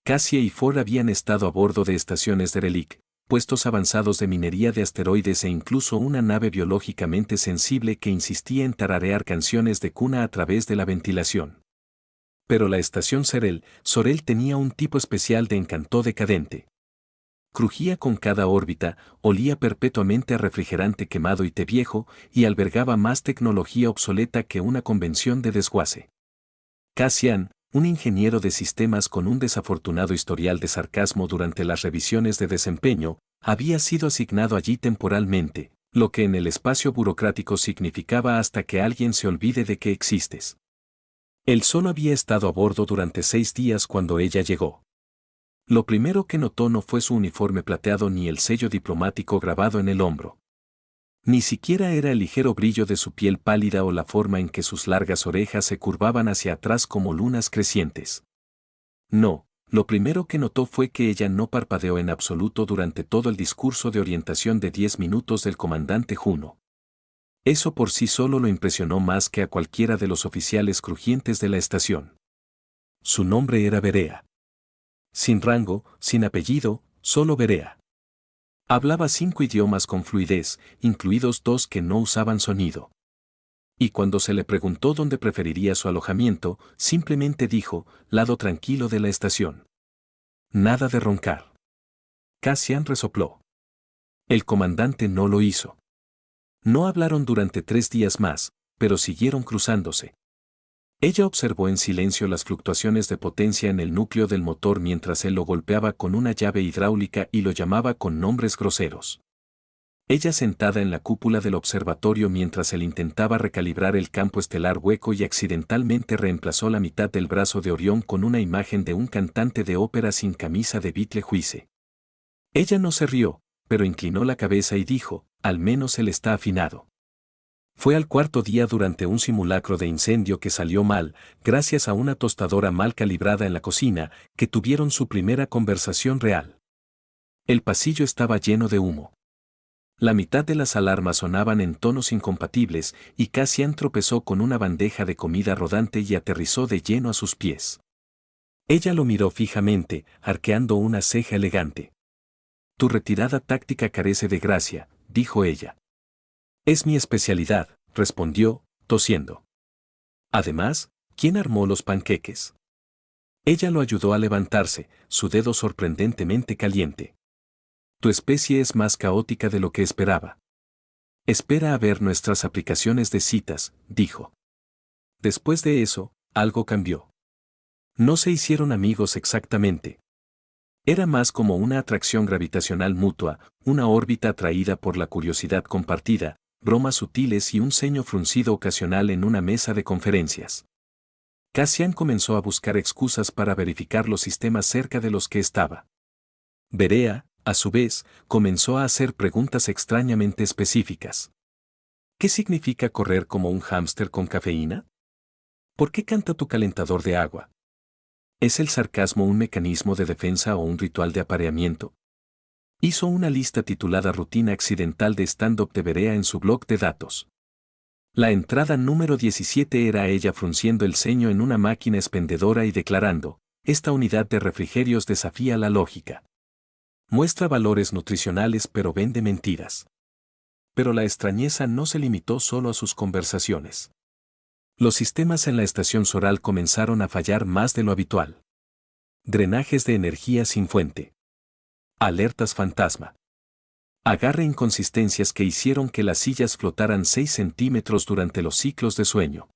Cassie y Ford habían estado a bordo de estaciones de Relic, puestos avanzados de minería de asteroides e incluso una nave biológicamente sensible que insistía en tararear canciones de cuna a través de la ventilación. Pero la estación Sorel tenía un tipo especial de encanto decadente. Crujía con cada órbita, olía perpetuamente a refrigerante quemado y té viejo, y albergaba más tecnología obsoleta que una convención de desguace. Cassian, un ingeniero de sistemas con un desafortunado historial de sarcasmo durante las revisiones de desempeño, había sido asignado allí temporalmente, lo que en el espacio burocrático significaba hasta que alguien se olvide de que existes. Él solo había estado a bordo durante 6 días cuando ella llegó. Lo primero que notó no fue su uniforme plateado ni el sello diplomático grabado en el hombro. Ni siquiera era el ligero brillo de su piel pálida o la forma en que sus largas orejas se curvaban hacia atrás como lunas crecientes. No, lo primero que notó fue que ella no parpadeó en absoluto durante todo el discurso de orientación de 10 minutos del comandante Juno. Eso por sí solo lo impresionó más que a cualquiera de los oficiales crujientes de la estación. Su nombre era Berea. Sin rango, sin apellido, solo Berea. Hablaba 5 idiomas con fluidez, incluidos 2 que no usaban sonido. Y cuando se le preguntó dónde preferiría su alojamiento, simplemente dijo, lado tranquilo de la estación. Nada de roncar. Cassian resopló. El comandante no lo hizo. No hablaron durante 3 días más, pero siguieron cruzándose. Ella observó en silencio las fluctuaciones de potencia en el núcleo del motor mientras él lo golpeaba con una llave hidráulica y lo llamaba con nombres groseros. Ella sentada en la cúpula del observatorio mientras él intentaba recalibrar el campo estelar hueco y accidentalmente reemplazó la mitad del brazo de Orión con una imagen de un cantante de ópera sin camisa de Beetlejuice. Ella no se rió, pero inclinó la cabeza y dijo, al menos él está afinado. Fue al 4.º día durante un simulacro de incendio que salió mal, gracias a una tostadora mal calibrada en la cocina, que tuvieron su primera conversación real. El pasillo estaba lleno de humo. La mitad de las alarmas sonaban en tonos incompatibles y Cassian tropezó con una bandeja de comida rodante y aterrizó de lleno a sus pies. Ella lo miró fijamente, arqueando una ceja elegante. Tu retirada táctica carece de gracia, dijo ella. Es mi especialidad, respondió, tosiendo. Además, ¿quién armó los panqueques? Ella lo ayudó a levantarse, su dedo sorprendentemente caliente. Tu especie es más caótica de lo que esperaba. Espera a ver nuestras aplicaciones de citas, dijo. Después de eso, algo cambió. No se hicieron amigos exactamente. Era más como una atracción gravitacional mutua, una órbita atraída por la curiosidad compartida, bromas sutiles y un ceño fruncido ocasional en una mesa de conferencias. Cassian comenzó a buscar excusas para verificar los sistemas cerca de los que estaba. Berea, a su vez, comenzó a hacer preguntas extrañamente específicas. ¿Qué significa correr como un hámster con cafeína? ¿Por qué canta tu calentador de agua? ¿Es el sarcasmo un mecanismo de defensa o un ritual de apareamiento? Hizo una lista titulada Rutina accidental de stand-up de Berea en su blog de datos. La entrada número 17 era ella frunciendo el ceño en una máquina expendedora y declarando, esta unidad de refrigerios desafía la lógica. Muestra valores nutricionales pero vende mentiras. Pero la extrañeza no se limitó solo a sus conversaciones. Los sistemas en la estación Soral comenzaron a fallar más de lo habitual. Drenajes de energía sin fuente. Alertas fantasma. Agarre inconsistencias que hicieron que las sillas flotaran 6 centímetros durante los ciclos de sueño.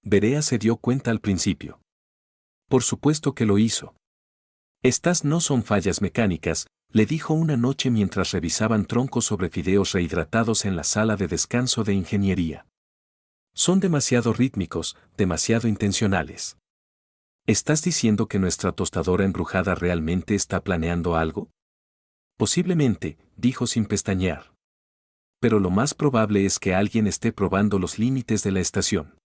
Berea se dio cuenta al principio. Por supuesto que lo hizo. Estas no son fallas mecánicas, le dijo una noche mientras revisaban troncos sobre fideos rehidratados en la sala de descanso de ingeniería. Son demasiado rítmicos, demasiado intencionales. ¿Estás diciendo que nuestra tostadora embrujada realmente está planeando algo? Posiblemente, dijo sin pestañear. Pero lo más probable es que alguien esté probando los límites de la estación.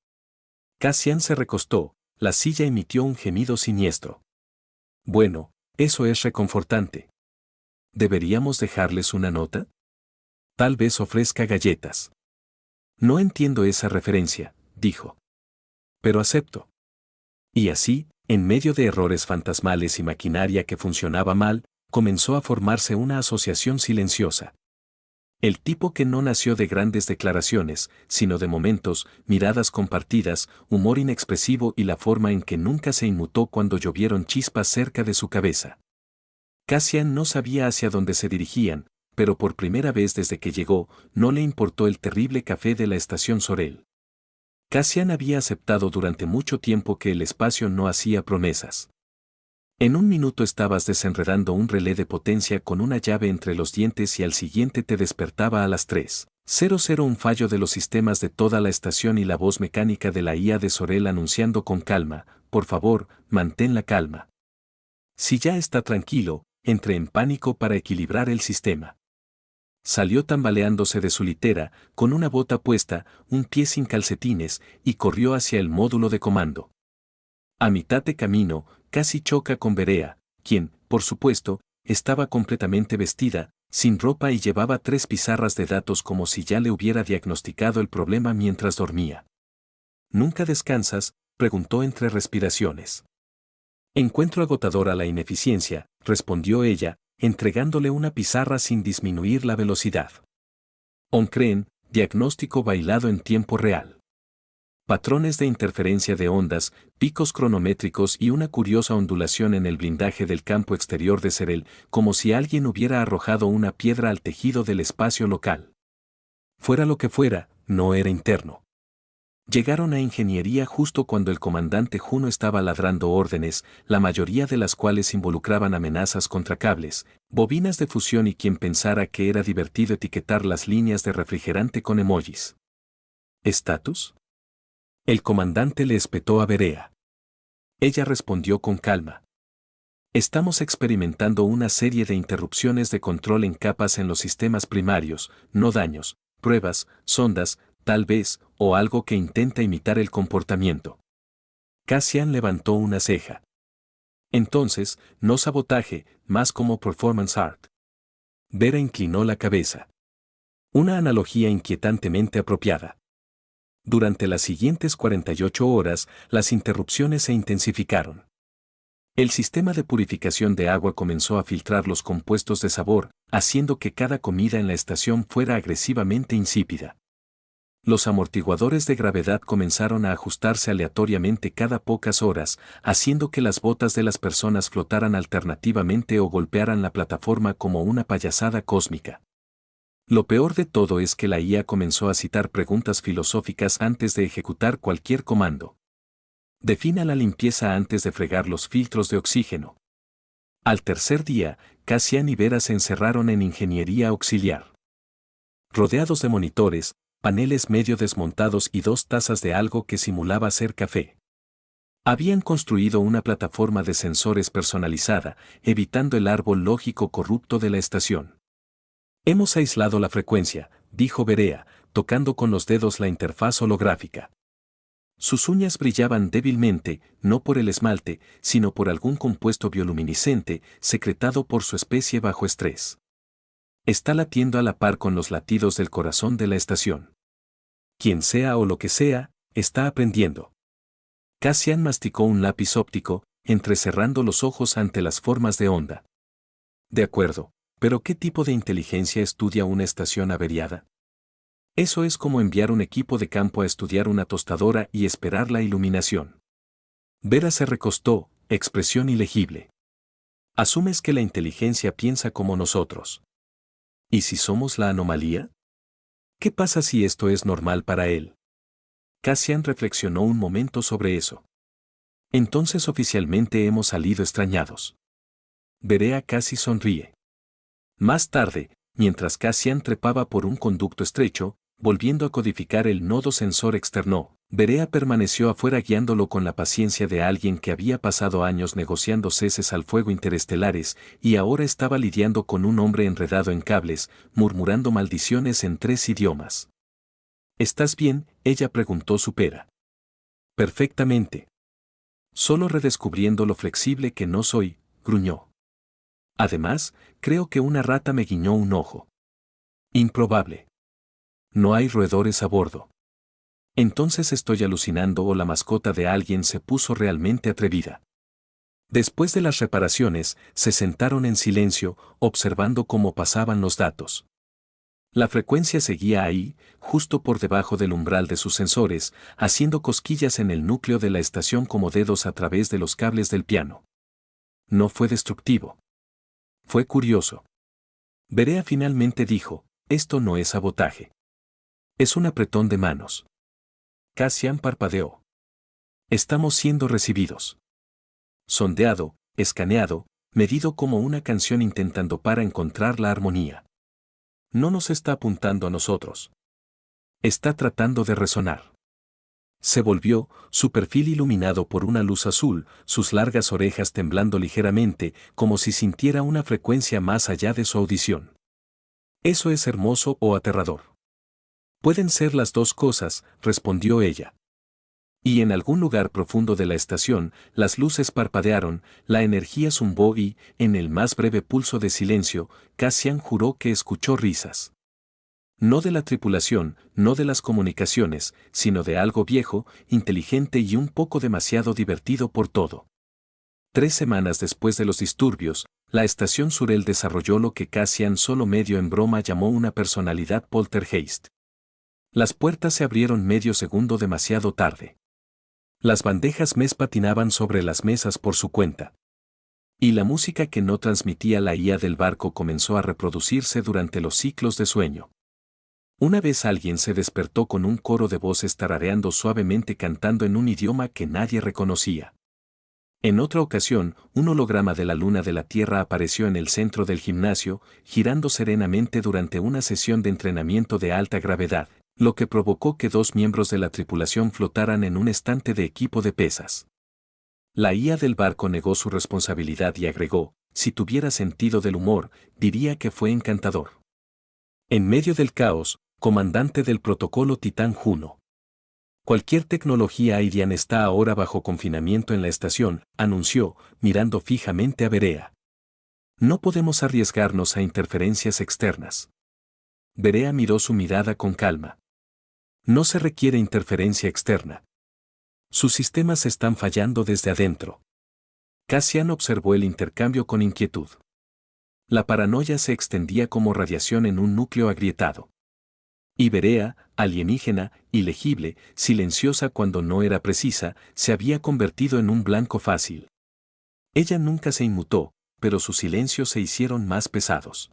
Cassian se recostó, la silla emitió un gemido siniestro. Bueno, eso es reconfortante. ¿Deberíamos dejarles una nota? Tal vez ofrezca galletas. No entiendo esa referencia, dijo. Pero acepto. Y así, En medio de errores fantasmales y maquinaria que funcionaba mal, comenzó a formarse una asociación silenciosa. El tipo que no nació de grandes declaraciones, sino de momentos, miradas compartidas, humor inexpresivo y la forma en que nunca se inmutó cuando llovieron chispas cerca de su cabeza. Cassian no sabía hacia dónde se dirigían, pero por primera vez desde que llegó, no le importó el terrible café de la estación Sorel. Cassian había aceptado durante mucho tiempo que el espacio no hacía promesas. En un minuto estabas desenredando un relé de potencia con una llave entre los dientes y al siguiente te despertaba a las 3:00 un fallo de los sistemas de toda la estación y la voz mecánica de la IA de Sorel anunciando con calma, por favor, mantén la calma. Si ya está tranquilo, entré en pánico para equilibrar el sistema. Salió tambaleándose de su litera, con una bota puesta, un pie sin calcetines, y corrió hacia el módulo de comando. A mitad de camino, casi choca con Berea, quien, por supuesto, estaba completamente vestida, sin ropa y llevaba 3 pizarras de datos como si ya le hubiera diagnosticado el problema mientras dormía. ¿Nunca descansas?, preguntó entre respiraciones. Encuentro agotadora la ineficiencia, respondió ella, entregándole una pizarra sin disminuir la velocidad. OnCreen, diagnóstico bailado en tiempo real. Patrones de interferencia de ondas, picos cronométricos y una curiosa ondulación en el blindaje del campo exterior de Serel, como si alguien hubiera arrojado una piedra al tejido del espacio local. Fuera lo que fuera, no era interno. Llegaron a ingeniería justo cuando el comandante Juno estaba ladrando órdenes, la mayoría de las cuales involucraban amenazas contra cables, bobinas de fusión y quien pensara que era divertido etiquetar las líneas de refrigerante con emojis. ¿Estatus? El comandante le espetó a Berea. Ella respondió con calma. Estamos experimentando una serie de interrupciones de control en capas en los sistemas primarios, no daños, pruebas, sondas, tal vez, o algo que intenta imitar el comportamiento. Cassian levantó una ceja. Entonces, no sabotaje, más como performance art. Vera inclinó la cabeza. Una analogía inquietantemente apropiada. Durante las siguientes 48 horas, las interrupciones se intensificaron. El sistema de purificación de agua comenzó a filtrar los compuestos de sabor, haciendo que cada comida en la estación fuera agresivamente insípida. Los amortiguadores de gravedad comenzaron a ajustarse aleatoriamente cada pocas horas, haciendo que las botas de las personas flotaran alternativamente o golpearan la plataforma como una payasada cósmica. Lo peor de todo es que la IA comenzó a citar preguntas filosóficas antes de ejecutar cualquier comando. Defina la limpieza antes de fregar los filtros de oxígeno. Al tercer día, Cassian y Vera se encerraron en ingeniería auxiliar. Rodeados de monitores, paneles medio desmontados y 2 tazas de algo que simulaba ser café. Habían construido una plataforma de sensores personalizada, evitando el árbol lógico corrupto de la estación. Hemos aislado la frecuencia, dijo Berea, tocando con los dedos la interfaz holográfica. Sus uñas brillaban débilmente, no por el esmalte, sino por algún compuesto bioluminiscente, secretado por su especie bajo estrés. Está latiendo a la par con los latidos del corazón de la estación. Quien sea o lo que sea, está aprendiendo. Cassian masticó un lápiz óptico, entrecerrando los ojos ante las formas de onda. De acuerdo. ¿Pero qué tipo de inteligencia estudia una estación averiada? Eso es como enviar un equipo de campo a estudiar una tostadora y esperar la iluminación. Vera se recostó, expresión ilegible. Asumes que la inteligencia piensa como nosotros. ¿Y si somos la anomalía? ¿Qué pasa si esto es normal para él? Cassian reflexionó un momento sobre eso. Entonces oficialmente hemos salido extrañados. Berea casi sonríe. Más tarde, mientras Cassian trepaba por un conducto estrecho, volviendo a codificar el nodo sensor externo, Berea permaneció afuera guiándolo con la paciencia de alguien que había pasado años negociando ceses al fuego interestelares y ahora estaba lidiando con un hombre enredado en cables, murmurando maldiciones en 3 idiomas. ¿Estás bien?, ella preguntó supera. Perfectamente. Solo redescubriendo lo flexible que no soy, gruñó. Además, creo que una rata me guiñó un ojo. Improbable. No hay roedores a bordo. Entonces estoy alucinando o la mascota de alguien se puso realmente atrevida. Después de las reparaciones, se sentaron en silencio, observando cómo pasaban los datos. La frecuencia seguía ahí, justo por debajo del umbral de sus sensores, haciendo cosquillas en el núcleo de la estación como dedos a través de los cables del piano. No fue destructivo. Fue curioso. Berea finalmente dijo, esto no es sabotaje. Es un apretón de manos. Cassian parpadeó. Estamos siendo recibidos. Sondeado, escaneado, medido como una canción intentando para encontrar la armonía. No nos está apuntando a nosotros. Está tratando de resonar. Se volvió, su perfil iluminado por una luz azul, sus largas orejas temblando ligeramente, como si sintiera una frecuencia más allá de su audición. ¿Eso es hermoso o aterrador? Pueden ser las dos cosas, respondió ella. Y en algún lugar profundo de la estación, las luces parpadearon, la energía zumbó y, en el más breve pulso de silencio, Cassian juró que escuchó risas. No de la tripulación, no de las comunicaciones, sino de algo viejo, inteligente y un poco demasiado divertido por todo. 3 semanas después de los disturbios, la estación Surel desarrolló lo que Cassian solo medio en broma llamó una personalidad poltergeist. Las puertas se abrieron medio segundo demasiado tarde. Las bandejas MES patinaban sobre las mesas por su cuenta. Y la música que no transmitía la IA del barco comenzó a reproducirse durante los ciclos de sueño. Una vez alguien se despertó con un coro de voces tarareando suavemente cantando en un idioma que nadie reconocía. En otra ocasión, un holograma de la luna de la Tierra apareció en el centro del gimnasio, girando serenamente durante una sesión de entrenamiento de alta gravedad, lo que provocó que 2 miembros de la tripulación flotaran en un estante de equipo de pesas. La IA del barco negó su responsabilidad y agregó, si tuviera sentido del humor, diría que fue encantador. En medio del caos, comandante del protocolo Titán Juno. Cualquier tecnología airiana está ahora bajo confinamiento en la estación, anunció, mirando fijamente a Berea. No podemos arriesgarnos a interferencias externas. Berea miró su mirada con calma. No se requiere interferencia externa. Sus sistemas están fallando desde adentro. Cassian observó el intercambio con inquietud. La paranoia se extendía como radiación en un núcleo agrietado. Y Berea, alienígena, ilegible, silenciosa cuando no era precisa, se había convertido en un blanco fácil. Ella nunca se inmutó, pero sus silencios se hicieron más pesados.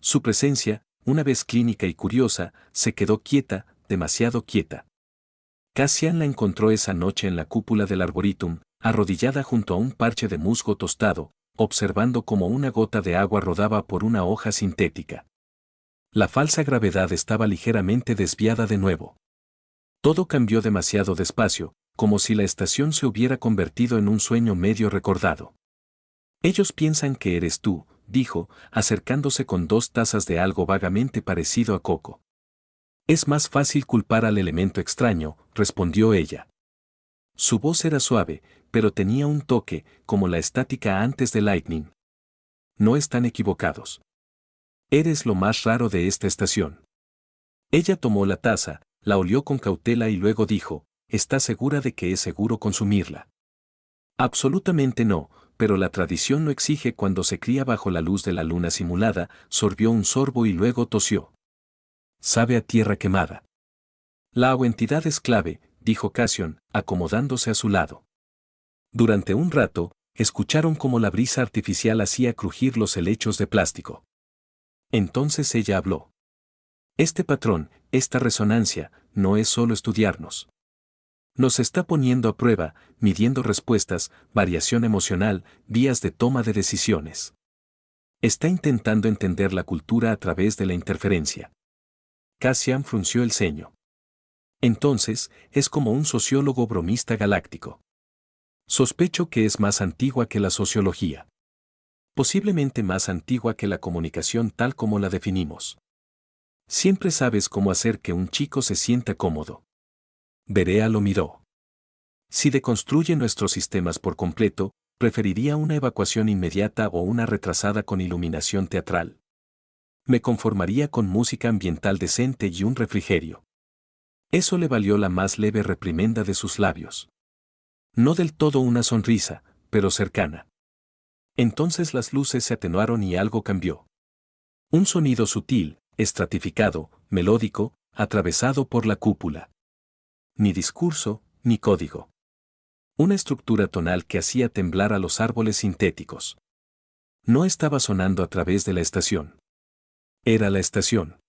Su presencia, una vez clínica y curiosa, se quedó quieta, demasiado quieta. Cassian la encontró esa noche en la cúpula del arboretum, arrodillada junto a un parche de musgo tostado, observando cómo una gota de agua rodaba por una hoja sintética. La falsa gravedad estaba ligeramente desviada de nuevo. Todo cambió demasiado despacio, como si la estación se hubiera convertido en un sueño medio recordado. Ellos piensan que eres tú, dijo, acercándose con 2 tazas de algo vagamente parecido a coco. Es más fácil culpar al elemento extraño, respondió ella. Su voz era suave, pero tenía un toque, como la estática antes de Lightning. No están equivocados. Eres lo más raro de esta estación. Ella tomó la taza, la olió con cautela y luego dijo, ¿estás segura de que es seguro consumirla? Absolutamente no, pero la tradición lo exige cuando se cría bajo la luz de la luna simulada, sorbió un sorbo y luego tosió. Sabe a tierra quemada. La entidad es clave, dijo Cassian, acomodándose a su lado. Durante un rato, escucharon cómo la brisa artificial hacía crujir los helechos de plástico. Entonces ella habló. Este patrón, esta resonancia, no es solo estudiarnos. Nos está poniendo a prueba, midiendo respuestas, variación emocional, vías de toma de decisiones. Está intentando entender la cultura a través de la interferencia. Cassian frunció el ceño. Entonces, es como un sociólogo bromista galáctico. Sospecho que es más antigua que la sociología. Posiblemente más antigua que la comunicación tal como la definimos. Siempre sabes cómo hacer que un chico se sienta cómodo. Berea lo miró. Si deconstruye nuestros sistemas por completo, preferiría una evacuación inmediata o una retrasada con iluminación teatral. Me conformaría con música ambiental decente y un refrigerio. Eso le valió la más leve reprimenda de sus labios. No del todo una sonrisa, pero cercana. Entonces las luces se atenuaron y algo cambió. Un sonido sutil, estratificado, melódico, atravesado por la cúpula. Ni discurso, ni código. Una estructura tonal que hacía temblar a los árboles sintéticos. No estaba sonando a través de la estación. Era la estación.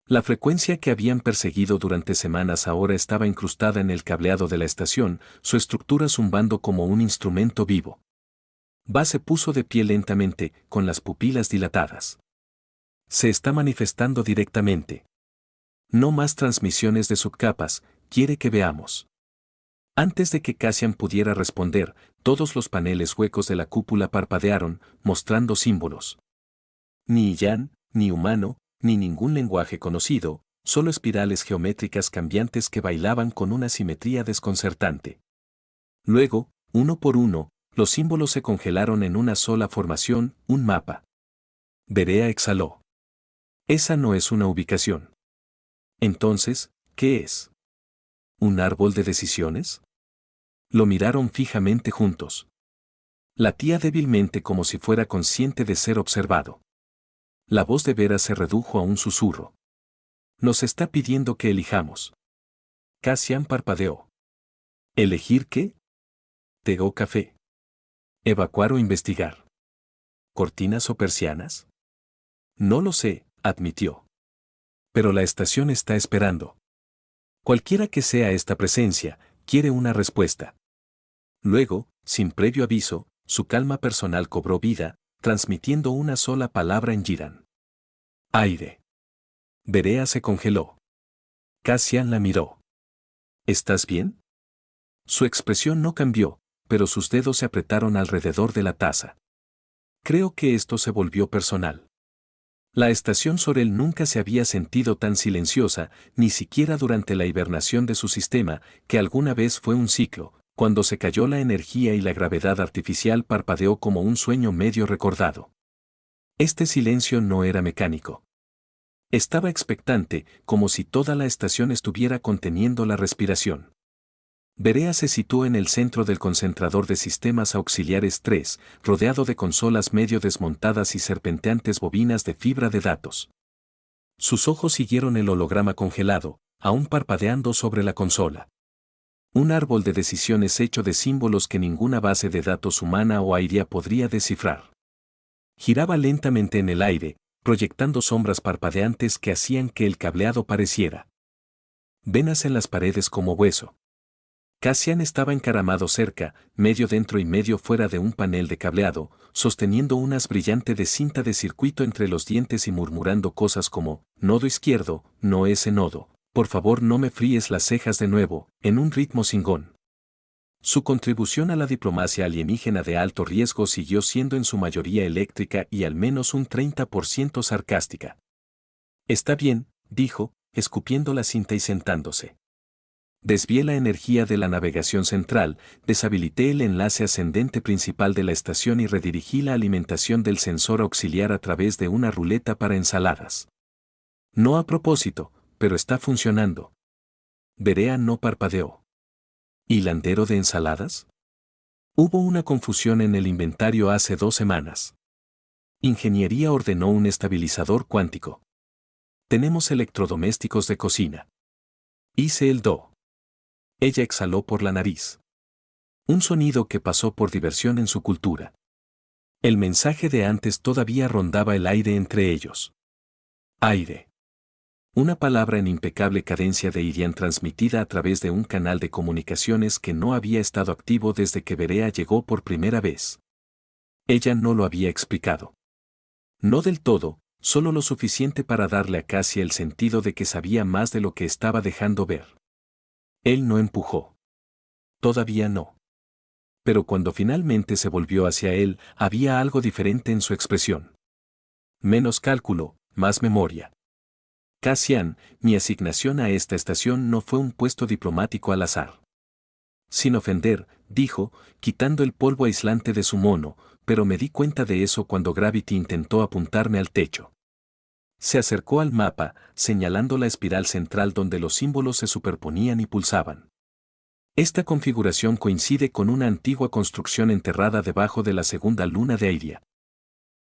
La frecuencia que habían perseguido durante semanas ahora estaba incrustada en el cableado de la estación, su estructura zumbando como un instrumento vivo. Va se puso de pie lentamente, con las pupilas dilatadas. Se está manifestando directamente. No más transmisiones de subcapas, quiere que veamos. Antes de que Cassian pudiera responder, todos los paneles huecos de la cúpula parpadearon, mostrando símbolos. Ni Yan, ni humano, ni ningún lenguaje conocido, solo espirales geométricas cambiantes que bailaban con una simetría desconcertante. Luego, uno por uno, los símbolos se congelaron en una sola formación, un mapa. Berea exhaló. Esa no es una ubicación. Entonces, ¿qué es? ¿Un árbol de decisiones? Lo miraron fijamente juntos. Latía débilmente como si fuera consciente de ser observado. La voz de Vera se redujo a un susurro. Nos está pidiendo que elijamos. Cassian parpadeó. ¿Elegir qué? ¿Té o café? ¿Evacuar o investigar? ¿Cortinas o persianas? No lo sé, admitió. Pero la estación está esperando. Cualquiera que sea esta presencia, quiere una respuesta. Luego, sin previo aviso, su calma personal cobró vida, transmitiendo una sola palabra en Jiran. Aire. Berea se congeló. Cassian la miró. ¿Estás bien? Su expresión no cambió, pero sus dedos se apretaron alrededor de la taza. Creo que esto se volvió personal. La estación Sorel nunca se había sentido tan silenciosa, ni siquiera durante la hibernación de su sistema, que alguna vez fue un ciclo, cuando se cayó la energía y la gravedad artificial parpadeó como un sueño medio recordado. Este silencio no era mecánico. Estaba expectante, como si toda la estación estuviera conteniendo la respiración. Berea se situó en el centro del concentrador de sistemas auxiliares 3, rodeado de consolas medio desmontadas y serpenteantes bobinas de fibra de datos. Sus ojos siguieron el holograma congelado, aún parpadeando sobre la consola. Un árbol de decisiones hecho de símbolos que ninguna base de datos humana o aérea podría descifrar. Giraba lentamente en el aire, proyectando sombras parpadeantes que hacían que el cableado pareciera venas en las paredes como hueso. Cassian estaba encaramado cerca, medio dentro y medio fuera de un panel de cableado, sosteniendo un haz brillante de cinta de circuito entre los dientes y murmurando cosas como, nodo izquierdo, no ese nodo, por favor no me fríes las cejas de nuevo, en un ritmo singón. Su contribución a la diplomacia alienígena de alto riesgo siguió siendo en su mayoría eléctrica y al menos un 30% sarcástica. Está bien, dijo, escupiendo la cinta y sentándose. Desvié la energía de la navegación central, deshabilité el enlace ascendente principal de la estación y redirigí la alimentación del sensor auxiliar a través de una ruleta para ensaladas. No a propósito, pero está funcionando. Berea no parpadeó. ¿Hilandero de ensaladas? Hubo una confusión en el inventario hace 2 semanas. Ingeniería ordenó un estabilizador cuántico. Tenemos electrodomésticos de cocina. Hice el do. Ella exhaló por la nariz. Un sonido que pasó por diversión en su cultura. El mensaje de antes todavía rondaba el aire entre ellos. Aire. Una palabra en impecable cadencia de Irian transmitida a través de un canal de comunicaciones que no había estado activo desde que Berea llegó por primera vez. Ella no lo había explicado. No del todo, solo lo suficiente para darle a Cassia el sentido de que sabía más de lo que estaba dejando ver. Él no empujó. Todavía no. Pero cuando finalmente se volvió hacia él, había algo diferente en su expresión. Menos cálculo, más memoria. Cassian, mi asignación a esta estación no fue un puesto diplomático al azar. Sin ofender, dijo, quitando el polvo aislante de su mono, pero me di cuenta de eso cuando Gravity intentó apuntarme al techo. Se acercó al mapa, señalando la espiral central donde los símbolos se superponían y pulsaban. Esta configuración coincide con una antigua construcción enterrada debajo de la segunda luna de Airia.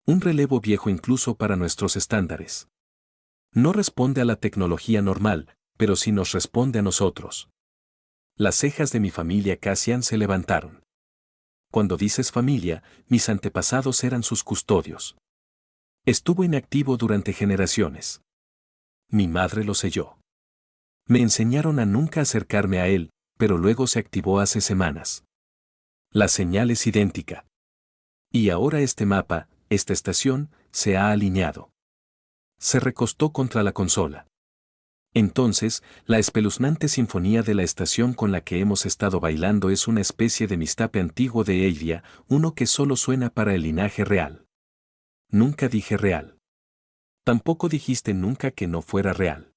Un relevo viejo incluso para nuestros estándares. No responde a la tecnología normal, pero sí nos responde a nosotros. Las cejas de mi familia Cassian se levantaron. Cuando dices familia, mis antepasados eran sus custodios. Estuvo inactivo durante generaciones. Mi madre lo selló. Me enseñaron a nunca acercarme a él, pero luego se activó hace semanas. La señal es idéntica. Y ahora este mapa, esta estación, se ha alineado. Se recostó contra la consola. Entonces, la espeluznante sinfonía de la estación con la que hemos estado bailando es una especie de mistape antiguo de Eidia, uno que solo suena para el linaje real. Nunca dije real. Tampoco dijiste nunca que no fuera real.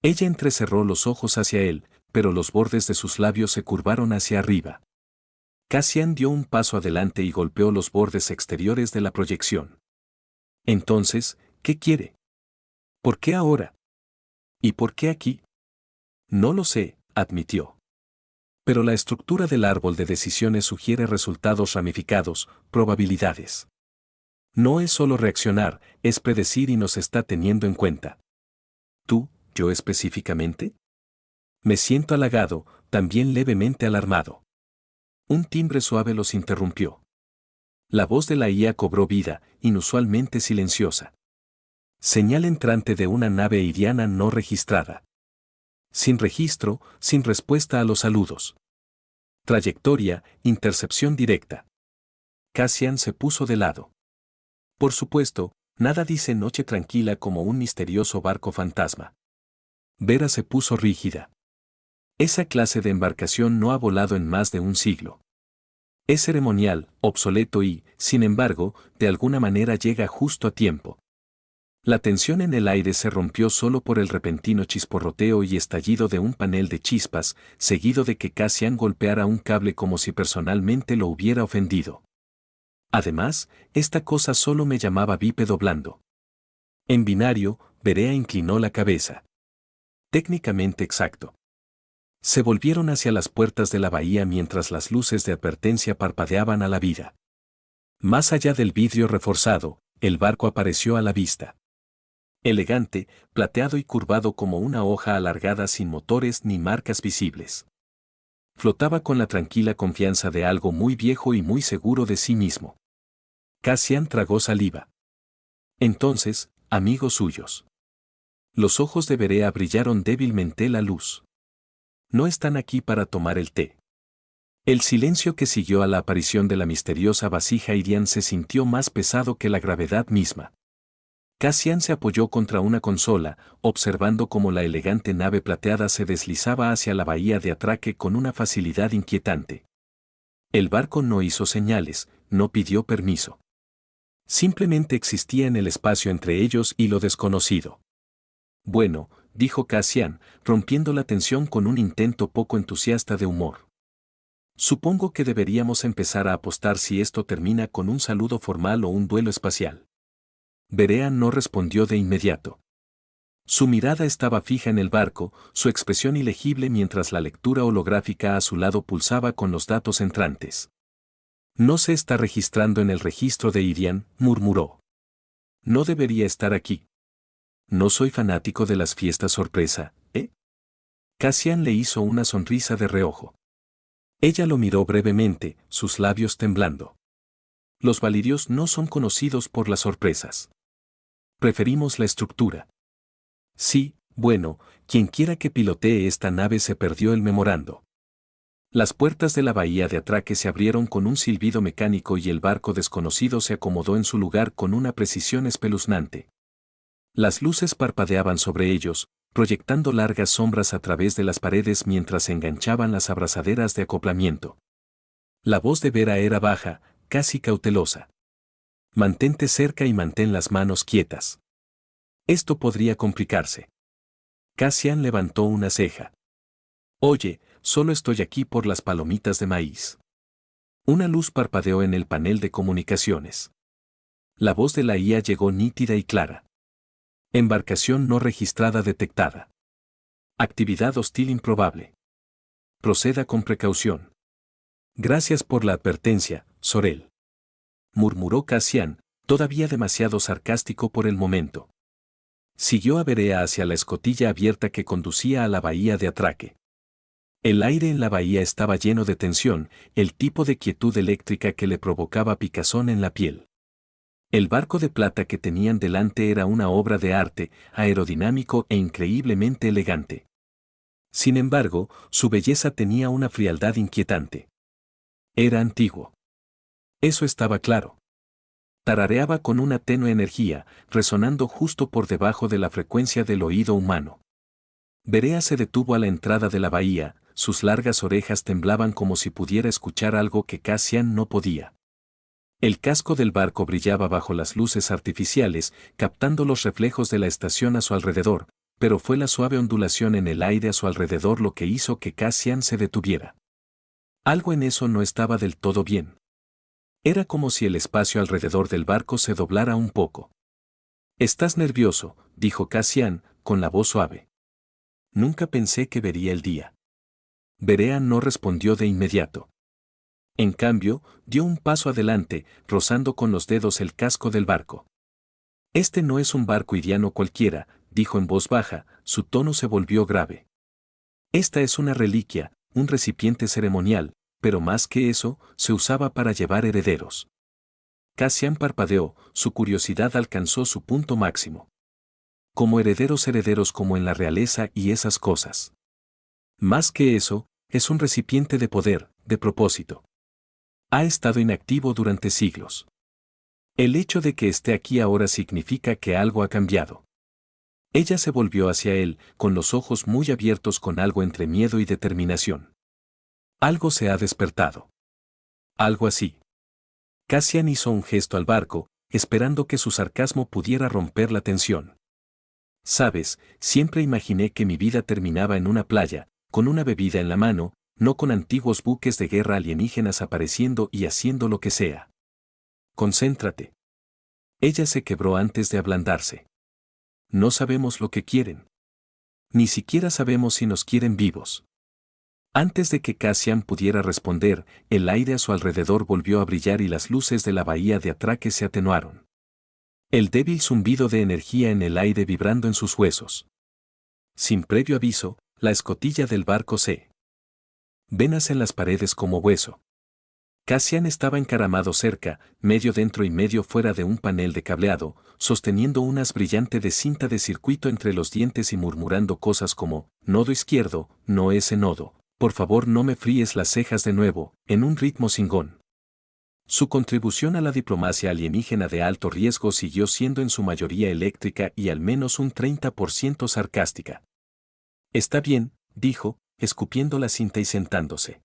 Ella entrecerró los ojos hacia él, pero los bordes de sus labios se curvaron hacia arriba. Cassian dio un paso adelante y golpeó los bordes exteriores de la proyección. Entonces, ¿qué quiere? ¿Por qué ahora? ¿Y por qué aquí? No lo sé, admitió. Pero la estructura del árbol de decisiones sugiere resultados ramificados, probabilidades. No es solo reaccionar, es predecir y nos está teniendo en cuenta. ¿Tú, yo específicamente? Me siento halagado, también levemente alarmado. Un timbre suave los interrumpió. La voz de la IA cobró vida, inusualmente silenciosa. Señal entrante de una nave iriana no registrada. Sin registro, sin respuesta a los saludos. Trayectoria, intercepción directa. Cassian se puso de lado. Por supuesto, nada dice noche tranquila como un misterioso barco fantasma. Vera se puso rígida. Esa clase de embarcación no ha volado en más de un siglo. Es ceremonial, obsoleto y, sin embargo, de alguna manera llega justo a tiempo. La tensión en el aire se rompió solo por el repentino chisporroteo y estallido de un panel de chispas, seguido de que Cassian golpeara un cable como si personalmente lo hubiera ofendido. Además, esta cosa solo me llamaba bípedo blando. En binario, Berea inclinó la cabeza. Técnicamente exacto. Se volvieron hacia las puertas de la bahía mientras las luces de advertencia parpadeaban a la vida. Más allá del vidrio reforzado, el barco apareció a la vista. Elegante, plateado y curvado como una hoja alargada sin motores ni marcas visibles. Flotaba con la tranquila confianza de algo muy viejo y muy seguro de sí mismo. Cassian tragó saliva. Entonces, amigos suyos. Los ojos de Berea brillaron débilmente la luz. No están aquí para tomar el té. El silencio que siguió a la aparición de la misteriosa vasija irian se sintió más pesado que la gravedad misma. Cassian se apoyó contra una consola, observando cómo la elegante nave plateada se deslizaba hacia la bahía de atraque con una facilidad inquietante. El barco no hizo señales, no pidió permiso. Simplemente existía en el espacio entre ellos y lo desconocido. Bueno, dijo Cassian, rompiendo la tensión con un intento poco entusiasta de humor. Supongo que deberíamos empezar a apostar si esto termina con un saludo formal o un duelo espacial. Berea no respondió de inmediato. Su mirada estaba fija en el barco, su expresión ilegible mientras la lectura holográfica a su lado pulsaba con los datos entrantes. No se está registrando en el registro de Irian, murmuró. No debería estar aquí. No soy fanático de las fiestas sorpresa, ¿eh? Cassian le hizo una sonrisa de reojo. Ella lo miró brevemente, sus labios temblando. Los valirios no son conocidos por las sorpresas. Preferimos la estructura. Sí, bueno, quienquiera que pilotee esta nave se perdió el memorando. Las puertas de la bahía de atraque se abrieron con un silbido mecánico y el barco desconocido se acomodó en su lugar con una precisión espeluznante. Las luces parpadeaban sobre ellos, proyectando largas sombras a través de las paredes mientras se enganchaban las abrazaderas de acoplamiento. La voz de Vera era baja, casi cautelosa. Mantente cerca y mantén las manos quietas. Esto podría complicarse. Cassian levantó una ceja. Oye, solo estoy aquí por las palomitas de maíz. Una luz parpadeó en el panel de comunicaciones. La voz de la IA llegó nítida y clara. Embarcación no registrada detectada. Actividad hostil improbable. proceda con precaución. Gracias por la advertencia, Sorel. Murmuró Cassian, todavía demasiado sarcástico por el momento. Siguió a Berea hacia la escotilla abierta que conducía a la bahía de atraque. El aire en la bahía estaba lleno de tensión, el tipo de quietud eléctrica que le provocaba picazón en la piel. El barco de plata que tenían delante era una obra de arte, aerodinámico e increíblemente elegante. Sin embargo, su belleza tenía una frialdad inquietante. Era antiguo. Eso estaba claro. Tarareaba con una tenue energía, resonando justo por debajo de la frecuencia del oído humano. Berea se detuvo a la entrada de la bahía, sus largas orejas temblaban como si pudiera escuchar algo que Cassian no podía. El casco del barco brillaba bajo las luces artificiales, captando los reflejos de la estación a su alrededor, pero fue la suave ondulación en el aire a su alrededor lo que hizo que Cassian se detuviera. Algo en eso no estaba del todo bien. Era como si el espacio alrededor del barco se doblara un poco. «Estás nervioso», dijo Cassian, con la voz suave. «Nunca pensé que vería el día». Berea no respondió de inmediato. En cambio, dio un paso adelante, rozando con los dedos el casco del barco. «Este no es un barco iriano cualquiera», dijo en voz baja, su tono se volvió grave. «Esta es una reliquia, un recipiente ceremonial, pero más que eso, se usaba para llevar herederos». Cassian parpadeó, su curiosidad alcanzó su punto máximo. «Como herederos como en la realeza y esas cosas». «Más que eso, es un recipiente de poder, de propósito. Ha estado inactivo durante siglos. El hecho de que esté aquí ahora significa que algo ha cambiado». Ella se volvió hacia él, con los ojos muy abiertos con algo entre miedo y determinación. «Algo se ha despertado». Algo así. Cassian hizo un gesto al barco, esperando que su sarcasmo pudiera romper la tensión. «Sabes, siempre imaginé que mi vida terminaba en una playa, con una bebida en la mano, no con antiguos buques de guerra alienígenas apareciendo y haciendo lo que sea. Concéntrate». Ella se quebró antes de ablandarse. «No sabemos lo que quieren. Ni siquiera sabemos si nos quieren vivos». Antes de que Cassian pudiera responder, el aire a su alrededor volvió a brillar y las luces de la bahía de atraque se atenuaron. El débil zumbido de energía en el aire vibrando en sus huesos. Sin previo aviso, la escotilla del barco se venas en las paredes como hueso. Cassian estaba encaramado cerca, medio dentro y medio fuera de un panel de cableado, sosteniendo un haz brillante de cinta de circuito entre los dientes y murmurando cosas como, «Nodo izquierdo, no ese nodo, por favor no me fríes las cejas de nuevo», en un ritmo singón. Su contribución a la diplomacia alienígena de alto riesgo siguió siendo en su mayoría eléctrica y al menos un 30% sarcástica. «Está bien», dijo, escupiendo la cinta y sentándose.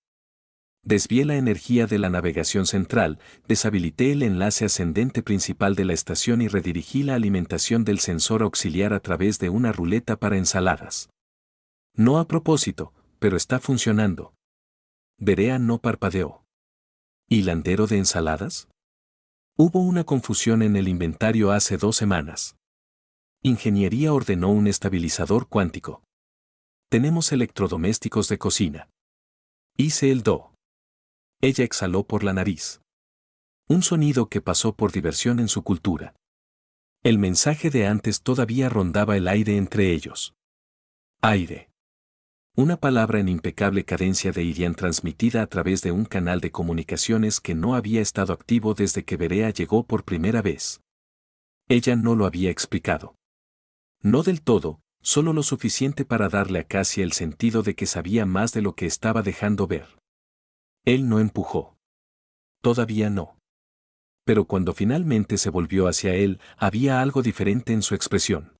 «Desvié la energía de la navegación central, deshabilité el enlace ascendente principal de la estación y redirigí la alimentación del sensor auxiliar a través de una ruleta para ensaladas. No a propósito, pero está funcionando». Berea no parpadeó. ¿Hilandero de ensaladas? Hubo una confusión en el inventario hace 2 semanas. Ingeniería ordenó un estabilizador cuántico. Tenemos electrodomésticos de cocina. Hice el do. Ella exhaló por la nariz. Un sonido que pasó por diversión en su cultura. El mensaje de antes todavía rondaba el aire entre ellos. Aire. Una palabra en impecable cadencia de Irian transmitida a través de un canal de comunicaciones que no había estado activo desde que Berea llegó por primera vez. Ella no lo había explicado. No del todo, solo lo suficiente para darle a Cassie el sentido de que sabía más de lo que estaba dejando ver. Él no empujó. Todavía no. Pero cuando finalmente se volvió hacia él, había algo diferente en su expresión.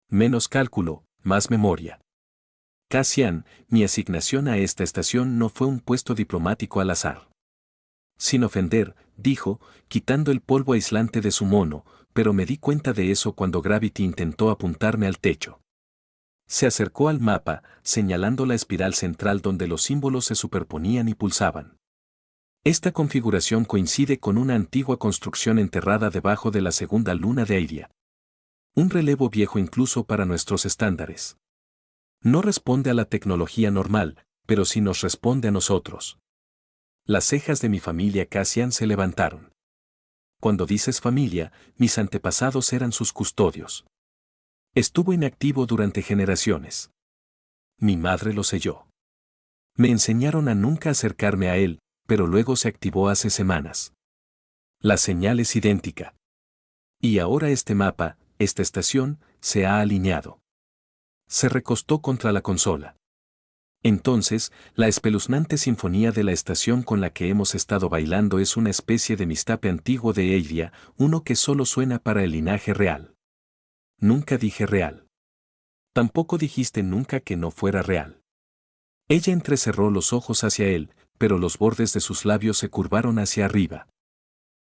Menos cálculo, más memoria. Cassian, mi asignación a esta estación no fue un puesto diplomático al azar. Sin ofender, dijo, quitando el polvo aislante de su mono, pero me di cuenta de eso cuando Gravity intentó apuntarme al techo. Se acercó al mapa, señalando la espiral central donde los símbolos se superponían y pulsaban. Esta configuración coincide con una antigua construcción enterrada debajo de la segunda luna de Airia. Un relevo viejo incluso para nuestros estándares. No responde a la tecnología normal, pero si nos responde a nosotros. Las cejas de mi familia Cassian se levantaron. Cuando dices familia, mis antepasados eran sus custodios. Estuvo inactivo durante generaciones. Mi madre lo selló. Me enseñaron a nunca acercarme a él, pero luego se activó hace semanas. La señal es idéntica. Y ahora este mapa, esta estación, se ha alineado. Se recostó contra la consola. Entonces, la espeluznante sinfonía de la estación con la que hemos estado bailando es una especie de mistape antiguo de Eidia, uno que solo suena para el linaje real. Nunca dije real. Tampoco dijiste nunca que no fuera real. Ella entrecerró los ojos hacia él, pero los bordes de sus labios se curvaron hacia arriba.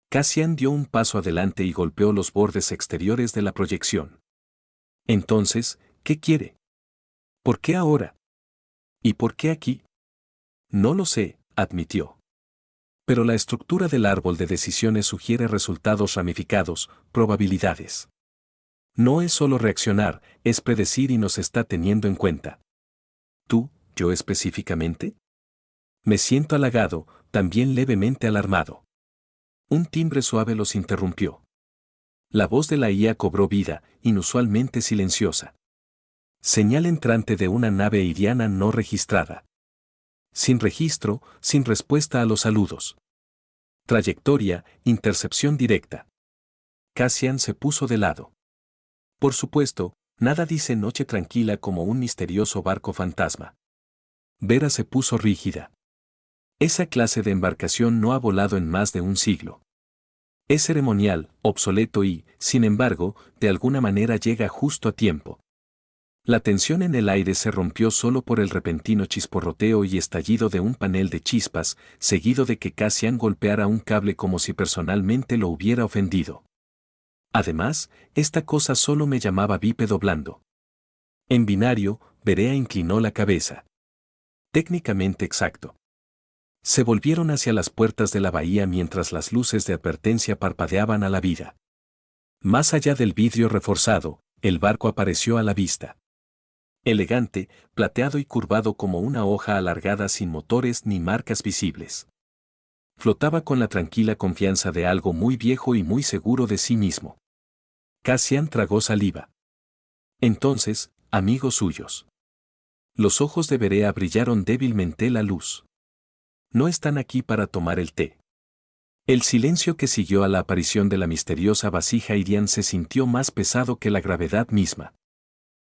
Cassian dio un paso adelante y golpeó los bordes exteriores de la proyección. Entonces, ¿qué quiere? ¿Por qué ahora? ¿Y por qué aquí? No lo sé, admitió. Pero la estructura del árbol de decisiones sugiere resultados ramificados, probabilidades. No es solo reaccionar, es predecir y nos está teniendo en cuenta. ¿Tú, yo específicamente? Me siento halagado, también levemente alarmado. Un timbre suave los interrumpió. La voz de la IA cobró vida, inusualmente silenciosa. Señal entrante de una nave iriana no registrada. Sin registro, sin respuesta a los saludos. Trayectoria, intercepción directa. Cassian se puso de lado. Por supuesto, nada dice noche tranquila como un misterioso barco fantasma. Vera se puso rígida. Esa clase de embarcación no ha volado en más de un siglo. Es ceremonial, obsoleto y, sin embargo, de alguna manera llega justo a tiempo. La tensión en el aire se rompió solo por el repentino chisporroteo y estallido de un panel de chispas, seguido de que Cassian golpeara un cable como si personalmente lo hubiera ofendido. Además, esta cosa solo me llamaba bípedo blando. En binario, Berea inclinó la cabeza. Técnicamente exacto. Se volvieron hacia las puertas de la bahía mientras las luces de advertencia parpadeaban a la vida. Más allá del vidrio reforzado, el barco apareció a la vista. Elegante, plateado y curvado como una hoja alargada sin motores ni marcas visibles. Flotaba con la tranquila confianza de algo muy viejo y muy seguro de sí mismo. Cassian tragó saliva. Entonces, amigos suyos. Los ojos de Berea brillaron débilmente la luz. No están aquí para tomar el té. El silencio que siguió a la aparición de la misteriosa vasija irian se sintió más pesado que la gravedad misma.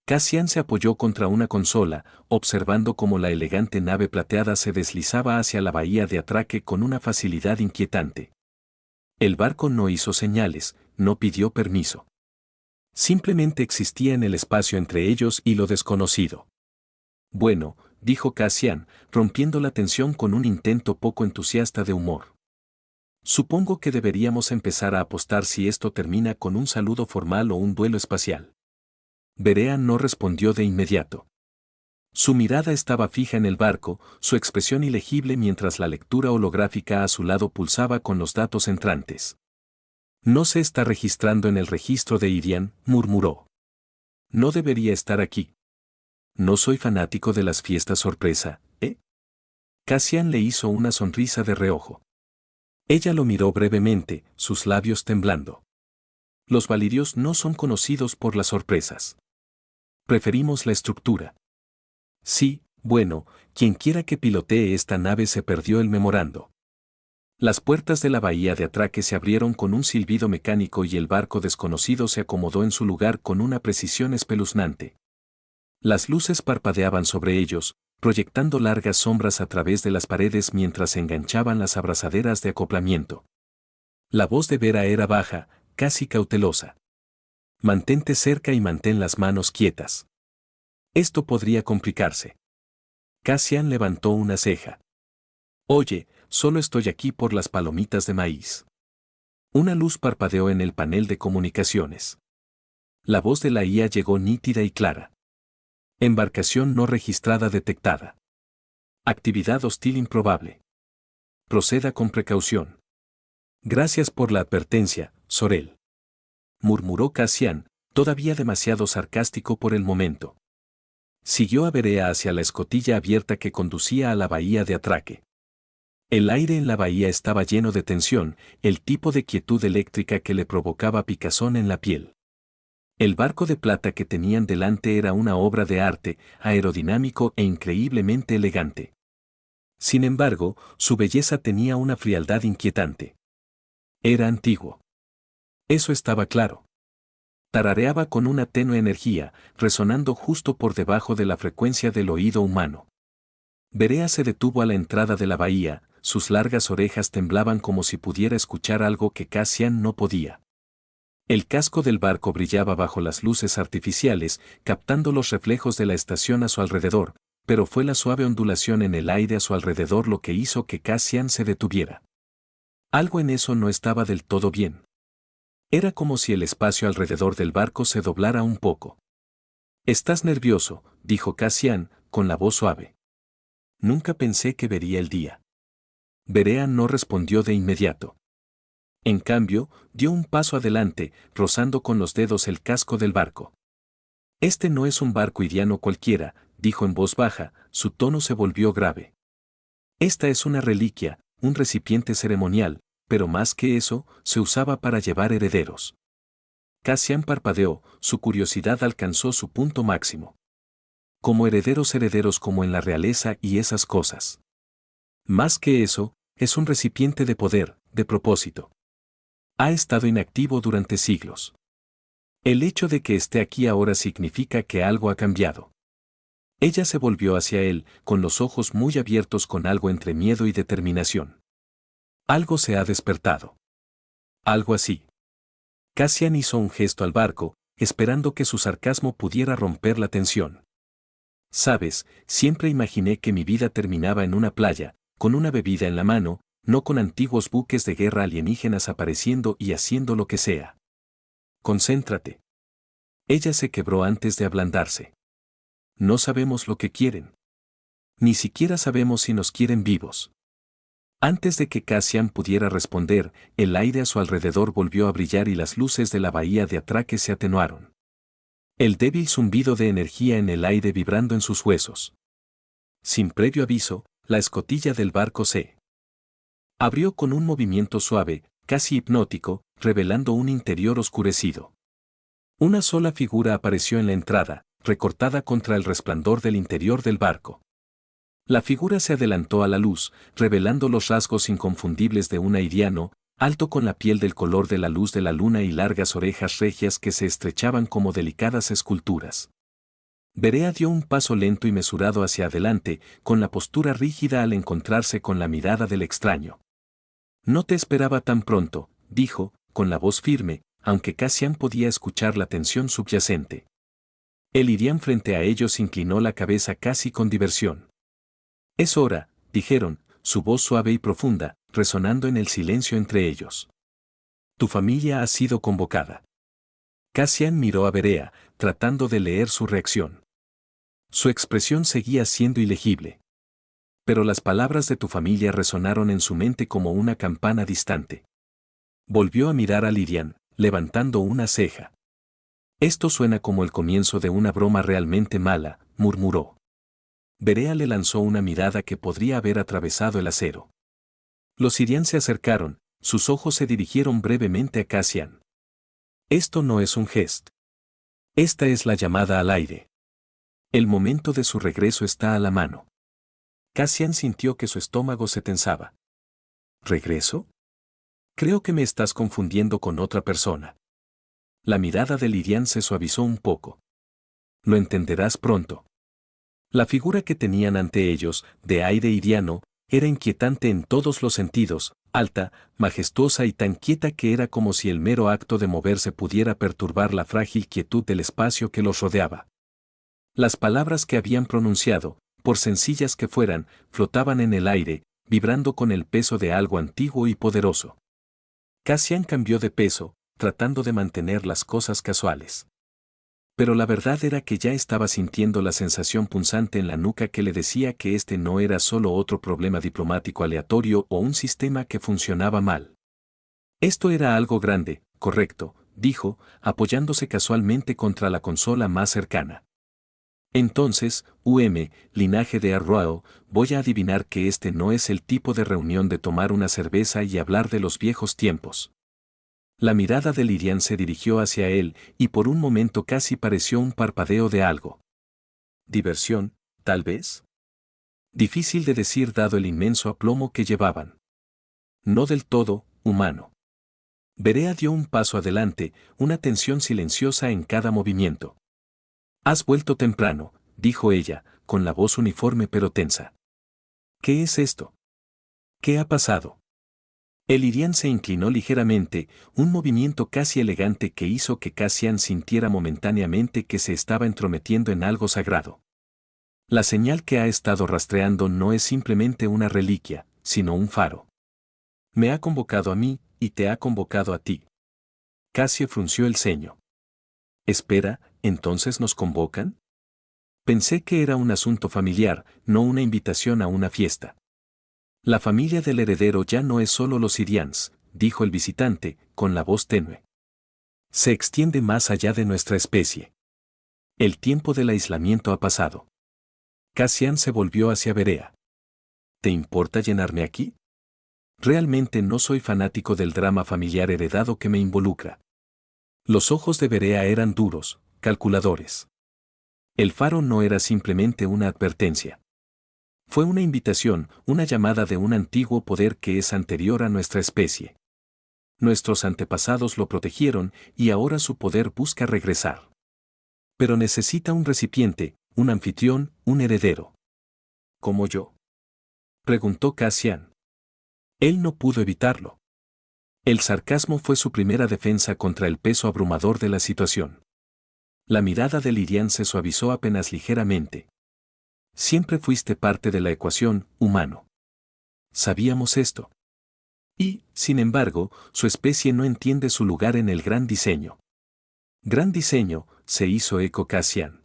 Cassian se apoyó contra una consola, observando cómo la elegante nave plateada se deslizaba hacia la bahía de atraque con una facilidad inquietante. El barco no hizo señales, no pidió permiso. Simplemente existía en el espacio entre ellos y lo desconocido. Bueno, dijo Cassian, rompiendo la tensión con un intento poco entusiasta de humor. Supongo que deberíamos empezar a apostar si esto termina con un saludo formal o un duelo espacial. Berea no respondió de inmediato. Su mirada estaba fija en el barco, su expresión ilegible mientras la lectura holográfica a su lado pulsaba con los datos entrantes. No se está registrando en el registro de Irian, murmuró. No debería estar aquí. No soy fanático de las fiestas sorpresa, ¿eh? Cassian le hizo una sonrisa de reojo. Ella lo miró brevemente, sus labios temblando. Los valirios no son conocidos por las sorpresas. Preferimos la estructura. Sí, bueno, quienquiera que pilotee esta nave se perdió el memorando. Las puertas de la bahía de atraque se abrieron con un silbido mecánico y el barco desconocido se acomodó en su lugar con una precisión espeluznante. Las luces parpadeaban sobre ellos, proyectando largas sombras a través de las paredes mientras se enganchaban las abrazaderas de acoplamiento. La voz de Vera era baja, casi cautelosa. Mantente cerca y mantén las manos quietas. Esto podría complicarse. Cassian levantó una ceja. Oye, solo estoy aquí por las palomitas de maíz. Una luz parpadeó en el panel de comunicaciones. La voz de la IA llegó nítida y clara. Embarcación no registrada detectada. Actividad hostil improbable. Proceda con precaución. Gracias por la advertencia, Sorel. Murmuró Cassian, todavía demasiado sarcástico por el momento. Siguió a Berea hacia la escotilla abierta que conducía a la bahía de atraque. El aire en la bahía estaba lleno de tensión, el tipo de quietud eléctrica que le provocaba picazón en la piel. El barco de plata que tenían delante era una obra de arte, aerodinámico e increíblemente elegante. Sin embargo, su belleza tenía una frialdad inquietante. Era antiguo. Eso estaba claro. Tarareaba con una tenue energía, resonando justo por debajo de la frecuencia del oído humano. Berea se detuvo a la entrada de la bahía, sus largas orejas temblaban como si pudiera escuchar algo que Cassian no podía. El casco del barco brillaba bajo las luces artificiales, captando los reflejos de la estación a su alrededor, pero fue la suave ondulación en el aire a su alrededor lo que hizo que Cassian se detuviera. Algo en eso no estaba del todo bien. Era como si el espacio alrededor del barco se doblara un poco. «Estás nervioso», dijo Cassian, con la voz suave. «Nunca pensé que vería el día». Berea no respondió de inmediato. En cambio, dio un paso adelante, rozando con los dedos el casco del barco. «Este no es un barco iriano cualquiera», dijo en voz baja, su tono se volvió grave. «Esta es una reliquia, un recipiente ceremonial, pero más que eso, se usaba para llevar herederos». Cassian parpadeó, su curiosidad alcanzó su punto máximo. «Como herederos como en la realeza y esas cosas». «Más que eso, es un recipiente de poder, de propósito. Ha estado inactivo durante siglos. El hecho de que esté aquí ahora significa que algo ha cambiado». Ella se volvió hacia él, con los ojos muy abiertos con algo entre miedo y determinación. «Algo se ha despertado». «Algo así». Cassian hizo un gesto al barco, esperando que su sarcasmo pudiera romper la tensión. «Sabes, siempre imaginé que mi vida terminaba en una playa, con una bebida en la mano, no con antiguos buques de guerra alienígenas apareciendo y haciendo lo que sea». «Concéntrate». Ella se quebró antes de ablandarse. «No sabemos lo que quieren. Ni siquiera sabemos si nos quieren vivos». Antes de que Cassian pudiera responder, el aire a su alrededor volvió a brillar y las luces de la bahía de atraque se atenuaron. El débil zumbido de energía en el aire vibrando en sus huesos. Sin previo aviso, la escotilla del barco se abrió con un movimiento suave, casi hipnótico, revelando un interior oscurecido. Una sola figura apareció en la entrada, recortada contra el resplandor del interior del barco. La figura se adelantó a la luz, revelando los rasgos inconfundibles de un airiano, alto con la piel del color de la luz de la luna y largas orejas regias que se estrechaban como delicadas esculturas. Berea dio un paso lento y mesurado hacia adelante, con la postura rígida al encontrarse con la mirada del extraño. «No te esperaba tan pronto», dijo, con la voz firme, aunque Cassian podía escuchar la tensión subyacente. El irián frente a ellos inclinó la cabeza casi con diversión. «Es hora», dijeron, su voz suave y profunda, resonando en el silencio entre ellos. «Tu familia ha sido convocada». Cassian miró a Berea, tratando de leer su reacción. Su expresión seguía siendo ilegible. Pero las palabras de tu familia resonaron en su mente como una campana distante. Volvió a mirar a Lirian, levantando una ceja. «Esto suena como el comienzo de una broma realmente mala», murmuró. Berea le lanzó una mirada que podría haber atravesado el acero. Los Irian se acercaron, sus ojos se dirigieron brevemente a Cassian. «Esto no es un gesto. Esta es la llamada al aire. El momento de su regreso está a la mano». Cassian sintió que su estómago se tensaba. «¿Regreso? Creo que me estás confundiendo con otra persona». La mirada de Lirian se suavizó un poco. «Lo entenderás pronto». La figura que tenían ante ellos, de aire iriano, era inquietante en todos los sentidos, alta, majestuosa y tan quieta que era como si el mero acto de moverse pudiera perturbar la frágil quietud del espacio que los rodeaba. Las palabras que habían pronunciado, por sencillas que fueran, flotaban en el aire, vibrando con el peso de algo antiguo y poderoso. Cassian cambió de peso, tratando de mantener las cosas casuales. Pero la verdad era que ya estaba sintiendo la sensación punzante en la nuca que le decía que este no era solo otro problema diplomático aleatorio o un sistema que funcionaba mal. Esto era algo grande, correcto, dijo, apoyándose casualmente contra la consola más cercana. Entonces, linaje de Arroyo, voy a adivinar que este no es el tipo de reunión de tomar una cerveza y hablar de los viejos tiempos. La mirada de Lirian se dirigió hacia él, y por un momento casi pareció un parpadeo de algo. ¿Diversión, tal vez? Difícil de decir dado el inmenso aplomo que llevaban. No del todo, humano. Berea dio un paso adelante, una tensión silenciosa en cada movimiento. Has vuelto temprano, dijo ella, con la voz uniforme pero tensa. ¿Qué es esto? ¿Qué ha pasado? El Irián se inclinó ligeramente, un movimiento casi elegante que hizo que Cassian sintiera momentáneamente que se estaba entrometiendo en algo sagrado. La señal que ha estado rastreando no es simplemente una reliquia, sino un faro. Me ha convocado a mí, y te ha convocado a ti. Cassio frunció el ceño. Espera, ¿entonces nos convocan? Pensé que era un asunto familiar, no una invitación a una fiesta. La familia del heredero ya no es solo los Irians, dijo el visitante, con la voz tenue. Se extiende más allá de nuestra especie. El tiempo del aislamiento ha pasado. Cassian se volvió hacia Berea. ¿Te importa llenarme aquí? Realmente no soy fanático del drama familiar heredado que me involucra. Los ojos de Berea eran duros, calculadores. El faro no era simplemente una advertencia. Fue una invitación, una llamada de un antiguo poder que es anterior a nuestra especie. Nuestros antepasados lo protegieron y ahora su poder busca regresar. Pero necesita un recipiente, un anfitrión, un heredero. ¿Como yo? Preguntó Cassian. Él no pudo evitarlo. El sarcasmo fue su primera defensa contra el peso abrumador de la situación. La mirada de Lirian se suavizó apenas ligeramente. Siempre fuiste parte de la ecuación, humano. Sabíamos esto. Y, sin embargo, su especie no entiende su lugar en el gran diseño. Gran diseño, se hizo eco Cassian.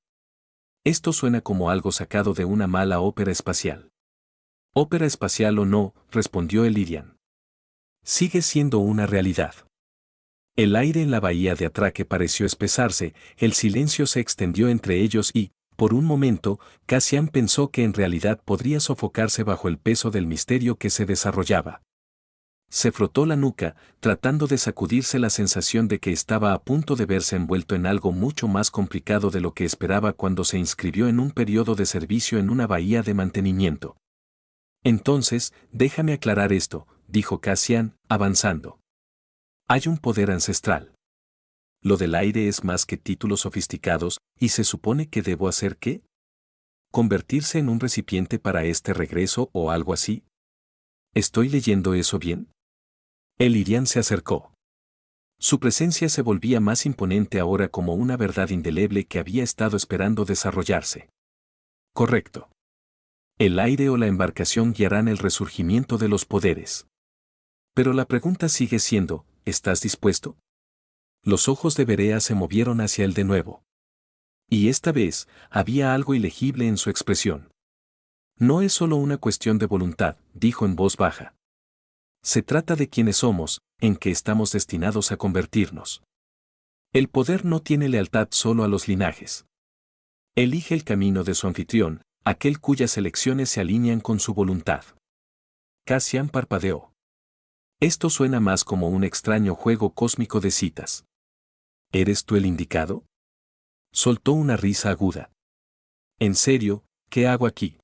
Esto suena como algo sacado de una mala ópera espacial. Ópera espacial o no, respondió el Irian. Sigue siendo una realidad. El aire en la bahía de Atraque pareció espesarse, el silencio se extendió entre ellos y, por un momento, Cassian pensó que en realidad podría sofocarse bajo el peso del misterio que se desarrollaba. Se frotó la nuca, tratando de sacudirse la sensación de que estaba a punto de verse envuelto en algo mucho más complicado de lo que esperaba cuando se inscribió en un periodo de servicio en una bahía de mantenimiento. Entonces, déjame aclarar esto, dijo Cassian, avanzando. Hay un poder ancestral. Lo del aire es más que títulos sofisticados, y se supone que debo hacer ¿qué? ¿Convertirse en un recipiente para este regreso o algo así? ¿Estoy leyendo eso bien? El Irian se acercó. Su presencia se volvía más imponente ahora como una verdad indeleble que había estado esperando desarrollarse. Correcto. El aire o la embarcación guiarán el resurgimiento de los poderes. Pero la pregunta sigue siendo, ¿estás dispuesto? Los ojos de Berea se movieron hacia él de nuevo. Y esta vez, había algo ilegible en su expresión. No es solo una cuestión de voluntad, dijo en voz baja. Se trata de quiénes somos, en qué estamos destinados a convertirnos. El poder no tiene lealtad solo a los linajes. Elige el camino de su anfitrión, aquel cuyas elecciones se alinean con su voluntad. Cassian parpadeó. Esto suena más como un extraño juego cósmico de citas. ¿Eres tú el indicado? Soltó una risa aguda. En serio, ¿qué hago aquí?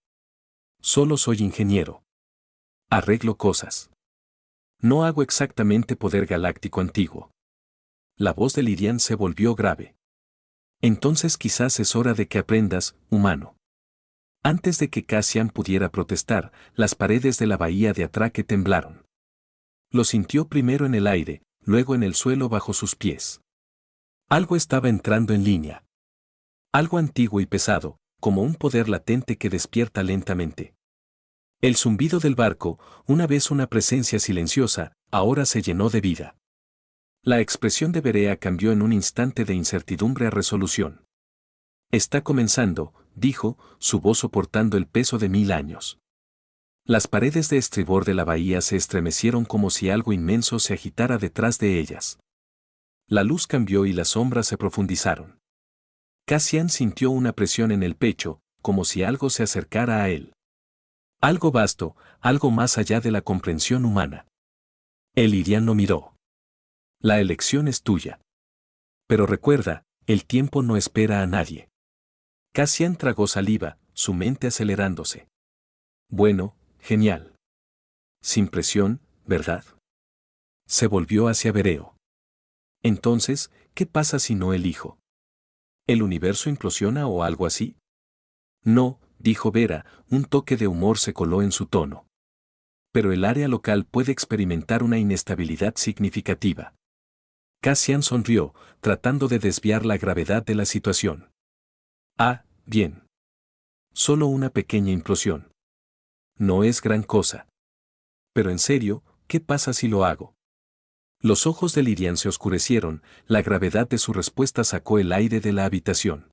Solo soy ingeniero. Arreglo cosas. No hago exactamente poder galáctico antiguo. La voz de Lirian se volvió grave. Entonces quizás es hora de que aprendas, humano. Antes de que Cassian pudiera protestar, las paredes de la bahía de Atraque temblaron. Lo sintió primero en el aire, luego en el suelo bajo sus pies. Algo estaba entrando en línea. Algo antiguo y pesado, como un poder latente que despierta lentamente. El zumbido del barco, una vez una presencia silenciosa, ahora se llenó de vida. La expresión de Berea cambió en un instante de incertidumbre a resolución. Está comenzando, dijo, su voz soportando el peso de 1000 años. Las paredes de estribor de la bahía se estremecieron como si algo inmenso se agitara detrás de ellas. La luz cambió y las sombras se profundizaron. Cassian sintió una presión en el pecho, como si algo se acercara a él. Algo vasto, algo más allá de la comprensión humana. El Irian lo miró. La elección es tuya. Pero recuerda, el tiempo no espera a nadie. Cassian tragó saliva, su mente acelerándose. Bueno, genial. Sin presión, ¿verdad? Se volvió hacia Vereo. Entonces, ¿qué pasa si no elijo? ¿El universo implosiona o algo así? No, dijo Vera, un toque de humor se coló en su tono. Pero el área local puede experimentar una inestabilidad significativa. Cassian sonrió, tratando de desviar la gravedad de la situación. Ah, bien. Solo una pequeña implosión. No es gran cosa. Pero en serio, ¿qué pasa si lo hago? Los ojos de Lirian se oscurecieron, la gravedad de su respuesta sacó el aire de la habitación.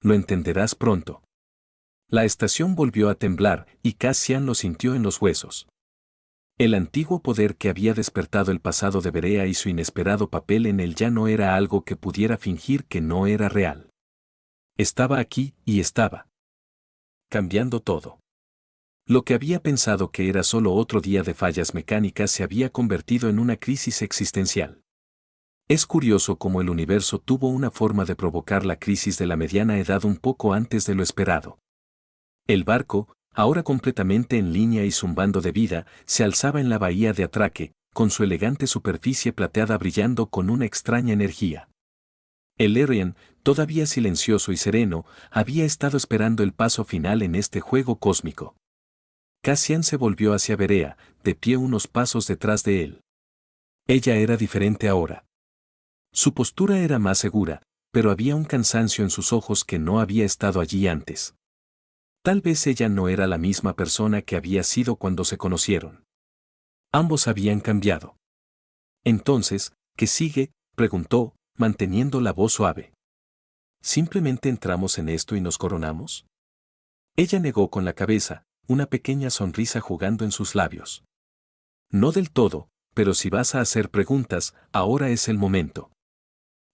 Lo entenderás pronto. La estación volvió a temblar y Cassian lo sintió en los huesos. El antiguo poder que había despertado el pasado de Berea y su inesperado papel en él ya no era algo que pudiera fingir que no era real. Estaba aquí y estaba cambiando todo. Lo que había pensado que era solo otro día de fallas mecánicas se había convertido en una crisis existencial. Es curioso cómo el universo tuvo una forma de provocar la crisis de la mediana edad un poco antes de lo esperado. El barco, ahora completamente en línea y zumbando de vida, se alzaba en la bahía de atraque, con su elegante superficie plateada brillando con una extraña energía. El Irian, todavía silencioso y sereno, había estado esperando el paso final en este juego cósmico. Cassian se volvió hacia Berea, de pie unos pasos detrás de él. Ella era diferente ahora. Su postura era más segura, pero había un cansancio en sus ojos que no había estado allí antes. Tal vez ella no era la misma persona que había sido cuando se conocieron. Ambos habían cambiado. Entonces, ¿qué sigue?, preguntó, manteniendo la voz suave. ¿Simplemente entramos en esto y nos coronamos? Ella negó con la cabeza, una pequeña sonrisa jugando en sus labios. No del todo, pero si vas a hacer preguntas, ahora es el momento.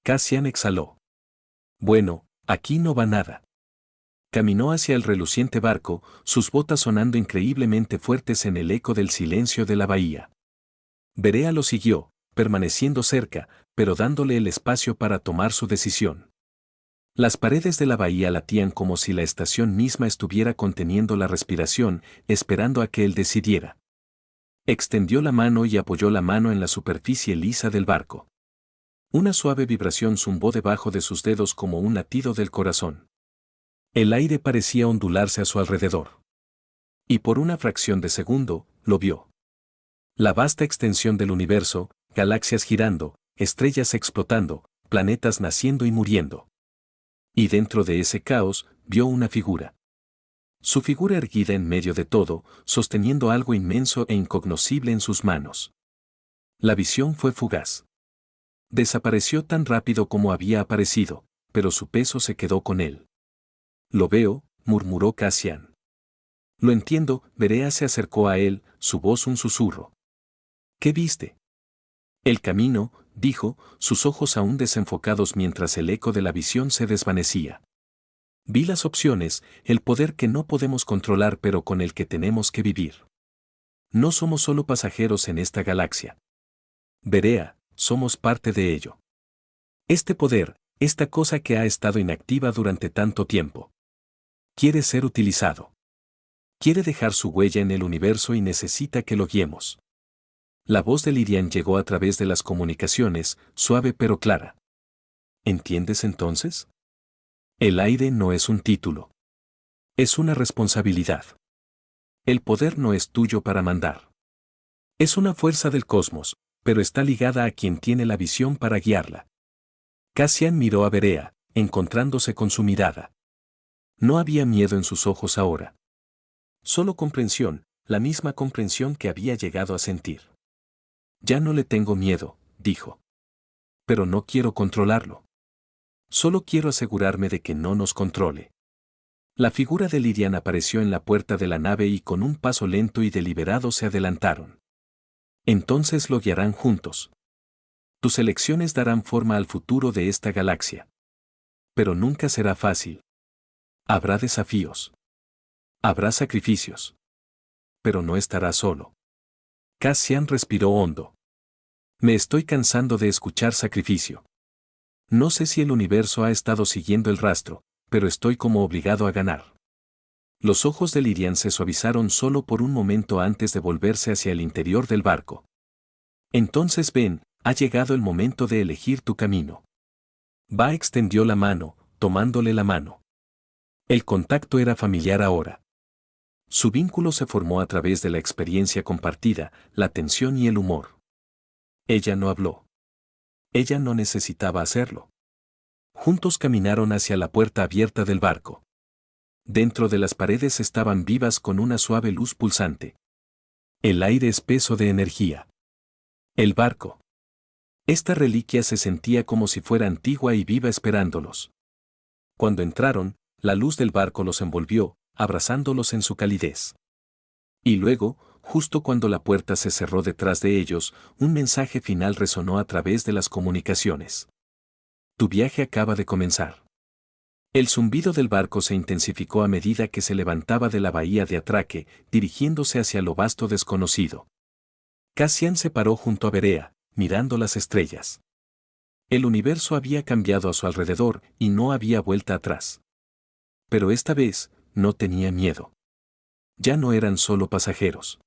Cassian exhaló. Bueno, aquí no va nada. Caminó hacia el reluciente barco, sus botas sonando increíblemente fuertes en el eco del silencio de la bahía. Berea lo siguió, permaneciendo cerca, pero dándole el espacio para tomar su decisión. Las paredes de la bahía latían como si la estación misma estuviera conteniendo la respiración, esperando a que él decidiera. Extendió la mano y apoyó la mano en la superficie lisa del barco. Una suave vibración zumbó debajo de sus dedos como un latido del corazón. El aire parecía ondularse a su alrededor. Y por una fracción de segundo, lo vio. La vasta extensión del universo, galaxias girando, estrellas explotando, planetas naciendo y muriendo. Y dentro de ese caos, vio una figura. Su figura erguida en medio de todo, sosteniendo algo inmenso e incognoscible en sus manos. La visión fue fugaz. Desapareció tan rápido como había aparecido, pero su peso se quedó con él. Lo veo, murmuró Cassian. Lo entiendo, Berea se acercó a él, su voz un susurro. ¿Qué viste? El camino, dijo, sus ojos aún desenfocados mientras el eco de la visión se desvanecía. Vi las opciones, el poder que no podemos controlar pero con el que tenemos que vivir. No somos solo pasajeros en esta galaxia. Berea, somos parte de ello. Este poder, esta cosa que ha estado inactiva durante tanto tiempo. Quiere ser utilizado. Quiere dejar su huella en el universo y necesita que lo guiemos. La voz de Lirian llegó a través de las comunicaciones, suave pero clara. ¿Entiendes entonces? El aire no es un título. Es una responsabilidad. El poder no es tuyo para mandar. Es una fuerza del cosmos, pero está ligada a quien tiene la visión para guiarla. Cassian miró a Berea, encontrándose con su mirada. No había miedo en sus ojos ahora. Solo comprensión, la misma comprensión que había llegado a sentir. Ya no le tengo miedo, dijo. Pero no quiero controlarlo. Solo quiero asegurarme de que no nos controle. La figura de Lirian apareció en la puerta de la nave y con un paso lento y deliberado se adelantaron. Entonces lo guiarán juntos. Tus elecciones darán forma al futuro de esta galaxia. Pero nunca será fácil. Habrá desafíos. Habrá sacrificios. Pero no estarás solo. Cassian respiró hondo. Me estoy cansando de escuchar sacrificio. No sé si el universo ha estado siguiendo el rastro, pero estoy como obligado a ganar. Los ojos de Lirian se suavizaron solo por un momento antes de volverse hacia el interior del barco. Entonces ven, ha llegado el momento de elegir tu camino. Va extendió la mano, tomándole la mano. El contacto era familiar ahora. Su vínculo se formó a través de la experiencia compartida, la tensión y el humor. Ella no habló. Ella no necesitaba hacerlo. Juntos caminaron hacia la puerta abierta del barco. Dentro de las paredes estaban vivas con una suave luz pulsante. El aire espeso de energía. El barco. Esta reliquia se sentía como si fuera antigua y viva esperándolos. Cuando entraron, la luz del barco los envolvió, abrazándolos en su calidez. Y luego, justo cuando la puerta se cerró detrás de ellos, un mensaje final resonó a través de las comunicaciones. Tu viaje acaba de comenzar. El zumbido del barco se intensificó a medida que se levantaba de la bahía de atraque, dirigiéndose hacia lo vasto desconocido. Cassian se paró junto a Berea, mirando las estrellas. El universo había cambiado a su alrededor y no había vuelta atrás. Pero esta vez, no tenía miedo. Ya no eran solo pasajeros.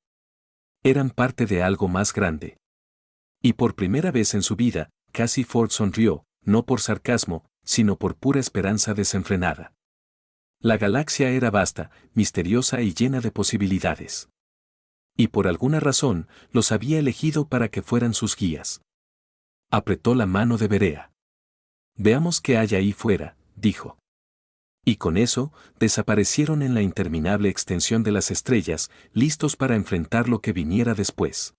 Eran parte de algo más grande. Y por primera vez en su vida, Cassie Ford sonrió, no por sarcasmo, sino por pura esperanza desenfrenada. La galaxia era vasta, misteriosa y llena de posibilidades. Y por alguna razón, los había elegido para que fueran sus guías. Apretó la mano de Berea. Veamos qué hay ahí fuera, dijo. Y con eso, desaparecieron en la interminable extensión de las estrellas, listos para enfrentar lo que viniera después.